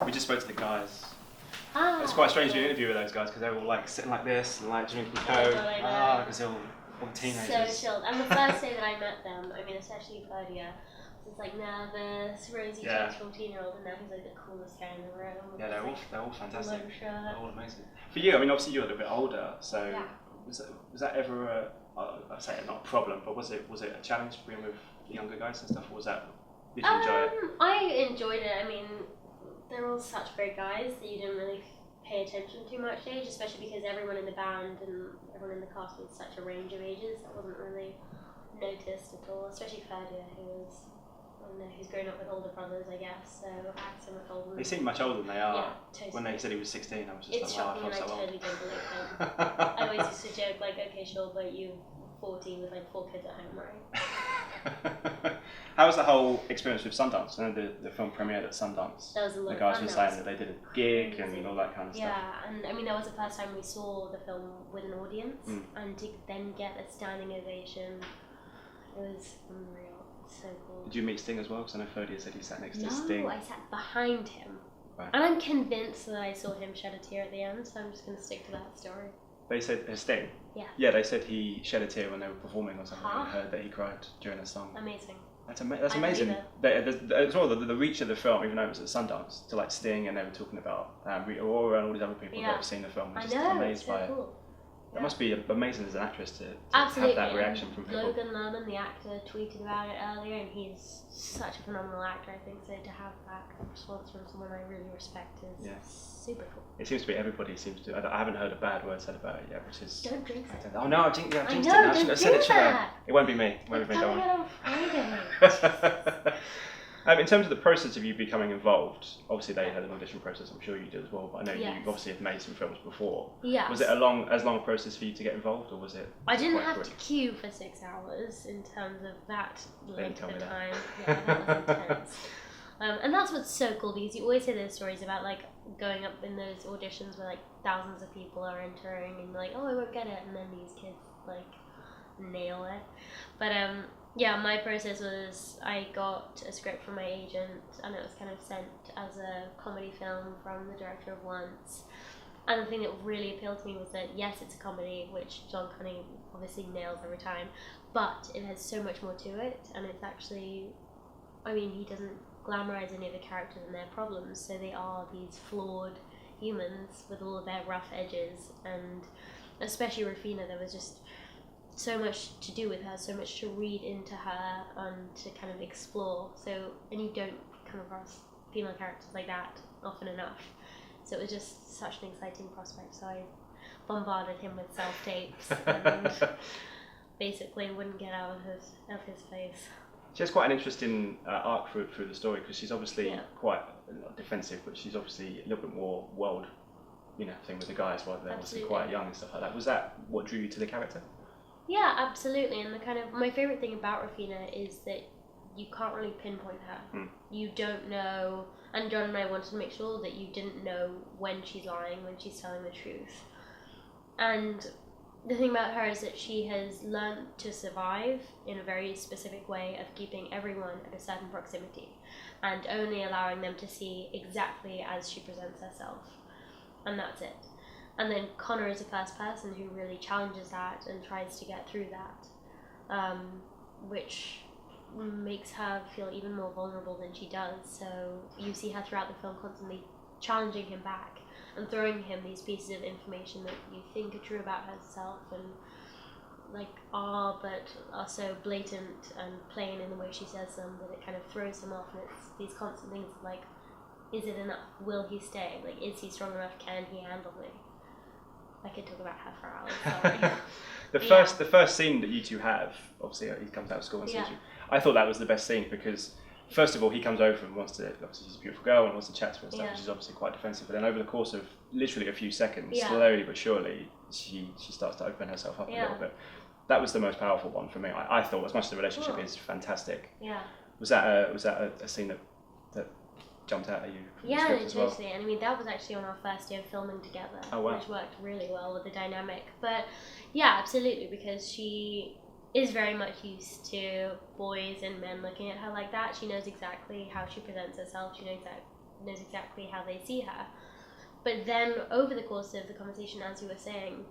We just spoke to the guys. It's Quite quite strange to interview with those guys because they were all like sitting like this and like drinking I know, coke. I know. Because they're all teenagers. So chilled. And the first day that I met them, I mean, especially Claudia, was like nervous, rosy cheeked 14-year-old, and now he's like the coolest guy in the room. Yeah, they're all fantastic. They're all amazing. For you, I mean, obviously you're a little bit older, so yeah. was that ever I'd say not a problem, but was it a challenge being with the younger guys and stuff, or did you enjoy it? I enjoyed it. I mean, they're all such great guys that you didn't really pay attention too much to age, especially because everyone in the band and everyone in the cast was such a range of ages. That wasn't really noticed at all, especially Ferdia, who's grown up with older brothers, I guess, so acts so much older. They seem much older than they are. Yeah, totally. When they said he was 16, I was just it's like, wow, shocking, I felt and so I old. totally don't believe him. I always used to joke, like, okay, sure, but you're 14 with like 4 kids at home, right? How was the whole experience with Sundance? I know the film premiered at Sundance. That was a lot the guys of were fun. saying that they did a gig and all that kind of stuff. Yeah, and I mean, that was the first time we saw the film with an audience, and to then get a standing ovation, it was unreal. So cool. Did you meet Sting as well? Because I know Ferdia said he sat next to Sting. No, I sat behind him. Right. And I'm convinced that I saw him shed a tear at the end, so I'm just going to stick to that story. They said, Sting? Yeah. Yeah, they said he shed a tear when they were performing or something. I heard that he cried during a song. Amazing. That's amazing. As well, the reach of the film, even though it was at Sundance, to like Sting, and they were talking about Aurora and all these other people that have seen the film. I Just know, amazed it's so by it. cool. It must be amazing as an actress to have Absolutely. that reaction from people. Logan Lerman, the actor, tweeted about it earlier, and he's such a phenomenal actor, I think, so to have that response from someone I really respect is super cool. It seems to be everybody seems to. I haven't heard a bad word said about it yet, which is. Don't drink it. Oh no, I jinxed it. I Now. don't said it, do that. It won't be me. It won't be me. Don't worry. worry. In terms of the process of you becoming involved, obviously they had an audition process. I'm sure you did as well, but I know you obviously have made some films before. Yeah. Was it as long a process for you to get involved, or was it? I didn't have to queue for 6 hours in terms of that length of time. Yeah, that was intense. And that's what's so cool, because you always hear those stories about like going up in those auditions where like thousands of people are entering and you're like, oh, I won't get it, and then these kids like nail it. But yeah, my process was I got a script from my agent, and it was kind of sent as a comedy film from the director of Once. And the thing that really appealed to me was that yes, it's a comedy, which John Carney obviously nails every time, but it has so much more to it, and it's actually, I mean, he doesn't glamorize any of the characters and their problems, so they are these flawed humans with all of their rough edges, and especially Rufina, there was just so much to do with her, so much to read into her and to kind of explore. So, and you don't come across female characters like that often enough. So it was just such an exciting prospect. So I bombarded him with self-tapes and basically wouldn't get out of his face. She has quite an interesting arc through the story, because she's obviously quite not defensive, but she's obviously a little bit more world, thing with the guys, while they're obviously quite young and stuff like that. Was that what drew you to the character? Yeah, absolutely. And my favourite thing about Rufina is that you can't really pinpoint her. You don't know, and John and I wanted to make sure that you didn't know when she's lying, when she's telling the truth. And the thing about her is that she has learned to survive in a very specific way of keeping everyone at a certain proximity and only allowing them to see exactly as she presents herself. And that's it. And then Connor is the first person who really challenges that and tries to get through that, which makes her feel even more vulnerable than she does. So you see her throughout the film constantly challenging him back and throwing him these pieces of information that you think are true about herself and but are so blatant and plain in the way she says them that it kind of throws him off. And it's these constant things of like, is it enough? Will he stay? Like, is he strong enough? Can he handle me? I could talk about her for hours, sorry. The first scene that you two have, obviously he comes out of school and sees you. I thought that was the best scene, because first of all he comes over and wants to, obviously she's a beautiful girl and wants to chat to her and stuff, which is obviously quite defensive, but then over the course of literally a few seconds, slowly but surely, she starts to open herself up a little bit. That was the most powerful one for me. I thought, as much as the relationship is fantastic. Yeah. Was that a scene that jumped out at you from the script as well? Totally. And I mean, that was actually on our first day of filming together, which worked really well with the dynamic. But yeah, absolutely, because she is very much used to boys and men looking at her like that. She knows exactly how she presents herself. She knows knows exactly how they see her. But then over the course of the conversation, as you were saying,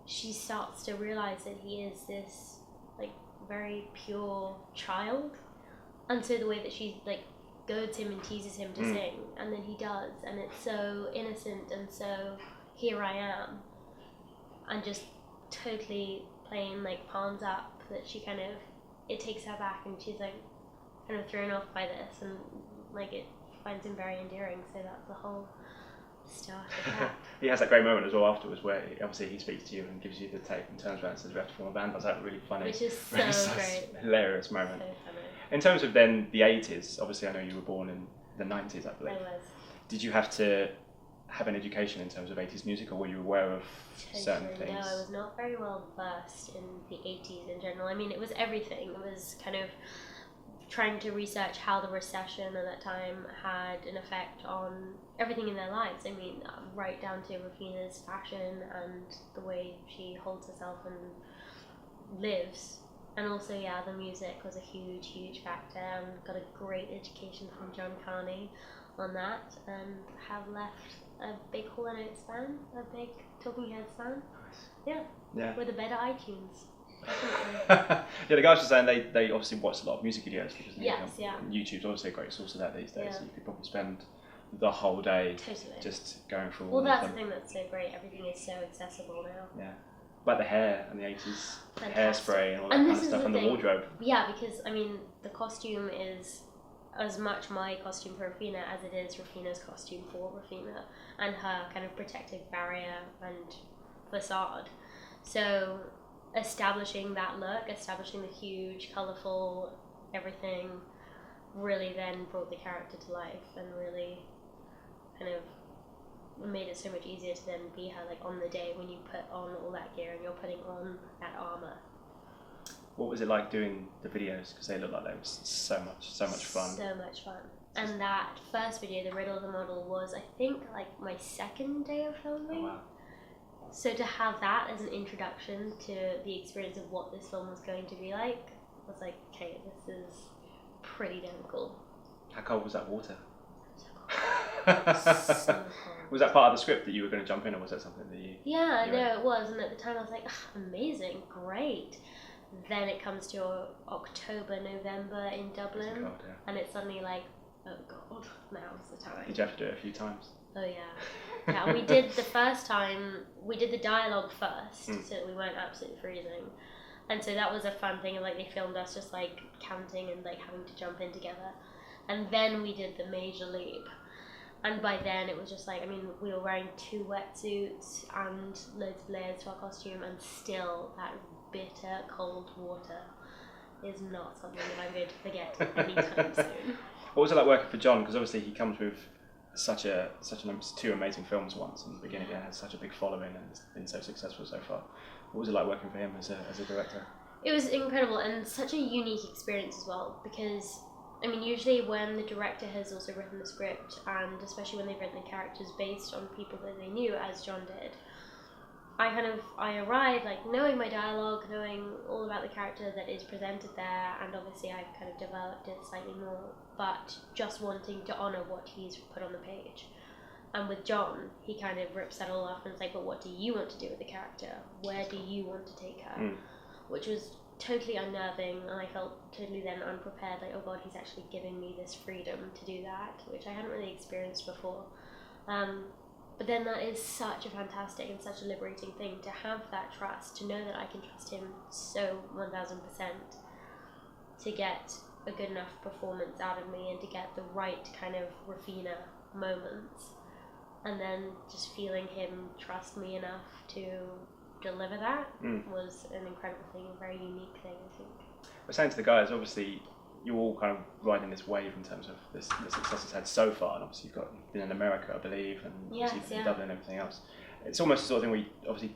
she starts to realise that he is this like very pure child, and so the way that she like goads him and teases him to sing, and then he does, and it's so innocent and so here I am, and just totally plain like palms up, that she kind of, it takes her back and she's like kind of thrown off by this, and like it finds him very endearing. So that's the whole start of that. He has that great moment as well afterwards where obviously he speaks to you and gives you the tape and turns around and says we have to form a band. That's that really funny, which is so great, hilarious moment. So funny. In terms of then the 80s, obviously I know you were born in the 90s, I believe. I was. Did you have to have an education in terms of 80s music, or were you aware of certain things? No, I was not very well versed in the 80s in general. I mean, it was everything. It was kind of trying to research how the recession at that time had an effect on everything in their lives. I mean, right down to Rufina's fashion and the way she holds herself and lives. And also, yeah, the music was a huge, huge factor, and got a great education from John Carney on that, and have left a big Hall & Oates fan, a big Talking Heads fan. Nice. Yeah. With a better iTunes. Yeah, the guys were saying they obviously watch a lot of music videos because and YouTube's obviously a great source of that these days. Yeah. So you could probably spend the whole day just going through all of them. Well, that's the thing that's so great. Everything is so accessible now. Yeah. Like the hair and the 80s, hairspray and all that kind of stuff, and the wardrobe. Yeah, because I mean, the costume is as much my costume for Rufina as it is Rufina's costume for Rufina, and her kind of protective barrier and facade. So establishing that look, establishing the huge, colourful everything, really then brought the character to life and really kind of made it so much easier to then be her, like on the day when you put on all that gear and you're putting on that armour. What was it like doing the videos? Because they look like they were so much fun. So much fun. And that first video, The Riddle of the Model, was I think like my second day of filming. Oh, wow. So to have that as an introduction to the experience of what this film was going to be like, I was like, okay, this is pretty damn cool. How cold was that water? So cold. So cold. Was that part of the script that you were going to jump in, or was that something that you... Yeah, no, it was. And at the time I was like, amazing, great. Then it comes to October, November in Dublin, cold, yeah. And it's suddenly like, oh god, now's the time. Did you have to do it a few times? Oh yeah. Yeah, and we did the first time, we did the dialogue first, so that we weren't absolutely freezing. And so that was a fun thing, and like they filmed us just like counting and like having to jump in together. And then we did the major leap. And by then it was just like, I mean, we were wearing 2 wetsuits and loads of layers to our costume, and still that bitter cold water is not something that I'm going to forget anytime soon. What was it like working for John? Because obviously he comes with such 2 amazing films once in the beginning, and has such a big following and has been so successful so far. What was it like working for him as a director? It was incredible, and such a unique experience as well, because I mean, usually when the director has also written the script, and especially when they've written the characters based on people that they knew, as John did, I arrived like knowing my dialogue, knowing all about the character that is presented there, and obviously I've kind of developed it slightly more, but just wanting to honour what he's put on the page. And with John, he kind of rips that all off and it's like, but what do you want to do with the character? Where do you want to take her? Which was totally unnerving, and I felt totally then unprepared, like, oh god, he's actually giving me this freedom to do that, which I hadn't really experienced before. But then that is such a fantastic and such a liberating thing, to have that trust, to know that I can trust him so 1000% to get a good enough performance out of me and to get the right kind of Rufina moments, and then just feeling him trust me enough to deliver that was an incredible thing, a very unique thing, I think. We're saying to the guys, obviously you're all kind of riding this wave in terms of the success it's had so far, and obviously you've been in America, I believe, and obviously in Dublin and everything else. It's almost the sort of thing where you obviously,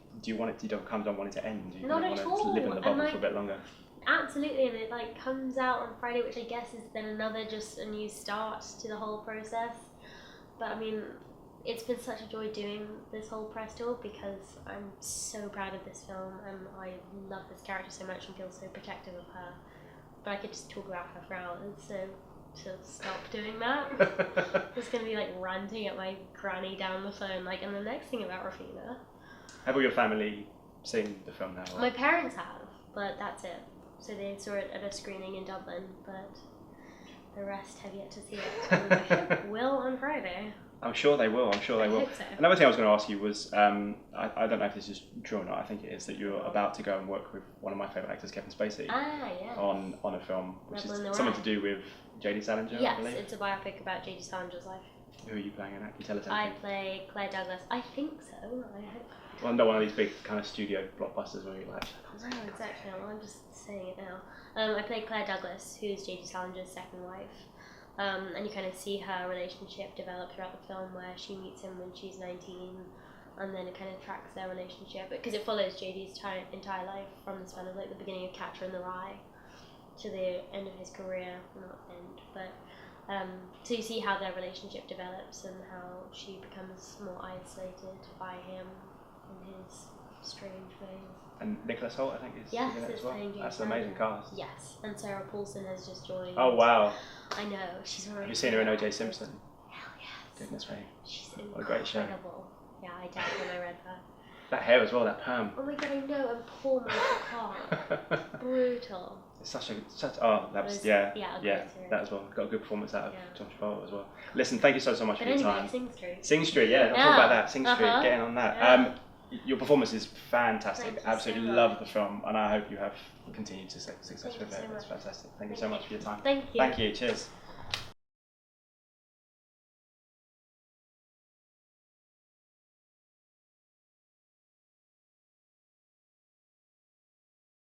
you don't come down wanting to end, you Not want at to all. live in the bubble for a bit longer. Absolutely, and it like comes out on Friday, which I guess is then another just a new start to the whole process. But I mean, it's been such a joy doing this whole press tour, because I'm so proud of this film and I love this character so much and feel so protective of her. But I could just talk about her for hours, so to stop doing that. Just gonna be like ranting at my granny down the phone, like, and the next thing about Rafina. Have all your family seen the film now? Or? My parents have, but that's it. So they saw it at a screening in Dublin, but the rest have yet to see it. And I hope will on Friday. I'm sure they will. I hope so. Another thing I was going to ask you was, I don't know if this is true or not. I think it is that you're about to go and work with one of my favourite actors, Kevin Spacey, yes. on a film which Rebel is something to do with J.D. Salinger. Yes, I believe. It's a biopic about J.D. Salinger's life. Who are you playing in that? Can you tell us I anything? play Claire Douglas. I think so. I hope. Well, not one of these big kind of studio blockbusters where you're like. No, exactly. Well, I'm just saying it now. I play Claire Douglas, who's J.D. Salinger's second wife. And you kind of see her relationship develop throughout the film, where she meets him when she's 19, and then it kind of tracks their relationship, because it follows JD's entire life from the span of like the beginning of Catcher in the Rye to the end of his career, not end, but so you see how their relationship develops and how she becomes more isolated by him and his strange ways. And Nicholas Hoult, I think, is yes, in it as well. playing J.D. That's an amazing cast. Yes, and Sarah Paulson has just joined. Oh wow! I know, she's already. Have you seen her in O.J. Simpson? Hell yes. Goodness me. She's What a great show. incredible. Yeah, I died when I read her. That hair as well, that perm. Oh my god, I know, and poor Michael Clark. Brutal. It's such that was yeah, that as well. Got a good performance out of Yeah. John Travolta as well. Listen, thank you so much But for your anyway, time. Sing Street. Sing Street, yeah, I'll talk about that. Sing Street, getting on that. Yeah. Your performance is fantastic. Thank you Absolutely so love much. the film, and I hope you have continued success Thank with you it. so It's much. fantastic. Thank you so much for your time. Thank you. Thank you. Cheers.